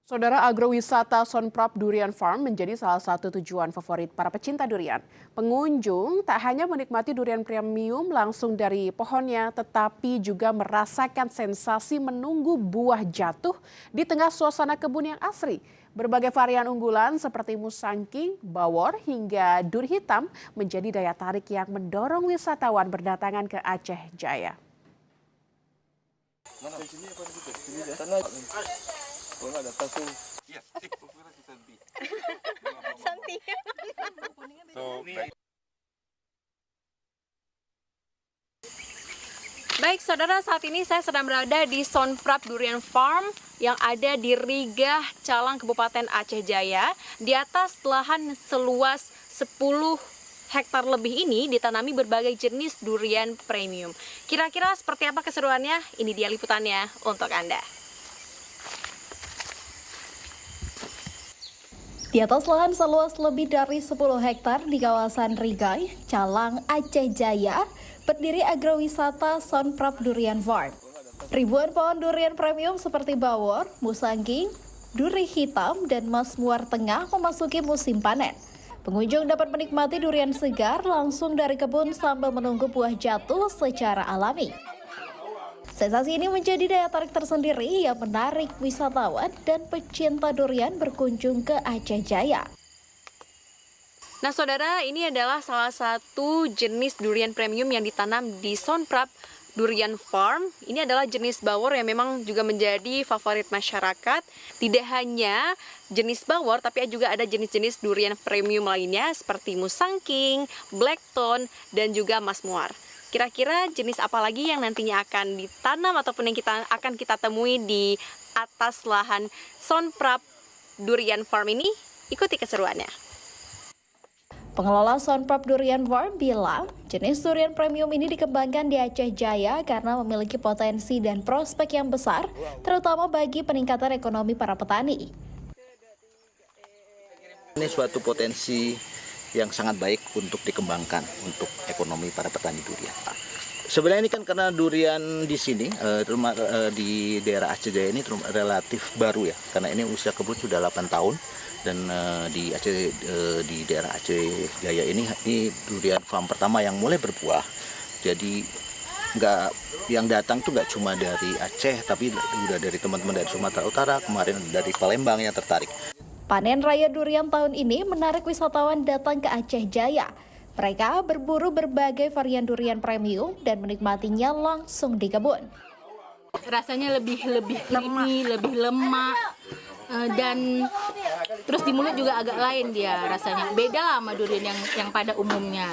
Saudara, agrowisata Sonprop Durian Farm menjadi salah satu tujuan favorit para pecinta durian. Pengunjung tak hanya menikmati durian premium langsung dari pohonnya, tetapi juga merasakan sensasi menunggu buah jatuh di tengah suasana kebun yang asri. Berbagai varian unggulan seperti musangking, bawor, hingga duri hitam menjadi daya tarik yang mendorong wisatawan berdatangan ke Aceh Jaya. Baik, saudara, saat ini saya sedang berada di Sonprop Durian Farm yang ada di Rigah, Calang, Kabupaten Aceh Jaya. Di atas lahan seluas 10 hektar lebih ini ditanami berbagai jenis durian premium. Kira-kira seperti apa keseruannya? Ini dia liputannya untuk Anda. Di atas lahan seluas lebih dari 10 hektar di kawasan Rigai, Calang, Aceh Jaya, berdiri agrowisata Sonprop Durian Farm. Ribuan pohon durian premium seperti bawor, musangking, duri hitam, dan masmuar tengah memasuki musim panen. Pengunjung dapat menikmati durian segar langsung dari kebun sambil menunggu buah jatuh secara alami. Sensasi ini menjadi daya tarik tersendiri yang menarik wisatawan dan pecinta durian berkunjung ke Aceh Jaya. Nah, saudara, ini adalah salah satu jenis durian premium yang ditanam di Sonprop Durian Farm. Ini adalah jenis bawor yang memang juga menjadi favorit masyarakat. Tidak hanya jenis bawor, tapi juga ada jenis-jenis durian premium lainnya seperti musangking, blackthorn, dan juga masmuar. Kira-kira jenis apa lagi yang nantinya akan ditanam ataupun yang akan kita temui di atas lahan Sonprop Durian Farm ini? Ikuti keseruannya. Pengelola Sonprop Durian Farm bilang, jenis durian premium ini dikembangkan di Aceh Jaya karena memiliki potensi dan prospek yang besar, terutama bagi peningkatan ekonomi para petani. Ini suatu potensi yang sangat baik untuk dikembangkan untuk ekonomi para petani durian. Sebenarnya ini kan karena durian di sini, di daerah Aceh Jaya ini relatif baru ya, karena ini usia kebun sudah 8 tahun. Dan di Aceh, di daerah Aceh Jaya ini durian farm pertama yang mulai berbuah. Jadi yang datang tuh nggak cuma dari Aceh, tapi udah dari teman-teman dari Sumatera Utara, kemarin dari Palembang yang tertarik. Panen raya durian tahun ini menarik wisatawan datang ke Aceh Jaya. Mereka berburu berbagai varian durian premium dan menikmatinya langsung di kebun. Rasanya lebih creamy, lebih lemak. Dan terus di mulut juga agak lain dia rasanya. Beda lah sama durian yang pada umumnya.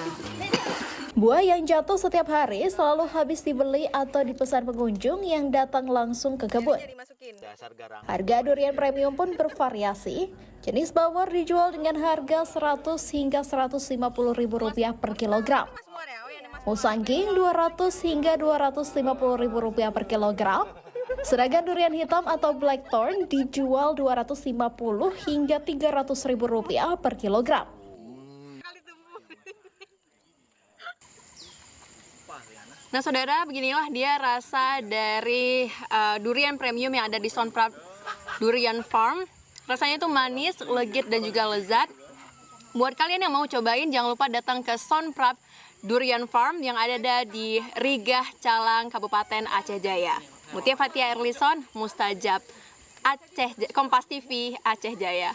Buah yang jatuh setiap hari selalu habis dibeli atau dipesan pengunjung yang datang langsung ke kebun. Harga durian premium pun bervariasi. Jenis bawor dijual dengan harga Rp100 hingga Rp150.000 per kilogram. Musangking Rp200 hingga Rp250.000 per kilogram. Sedangkan durian hitam atau blackthorn dijual Rp250 hingga Rp300.000 per kilogram. Nah, saudara, beginilah dia rasa dari durian premium yang ada di Sonprop Durian Farm. Rasanya itu manis, legit, dan juga lezat. Buat kalian yang mau cobain, jangan lupa datang ke Sonprop Durian Farm yang ada di Rigah, Calang, Kabupaten Aceh Jaya. Mutia Fatia Erlison, Mustajab, Kompas TV, Aceh Jaya.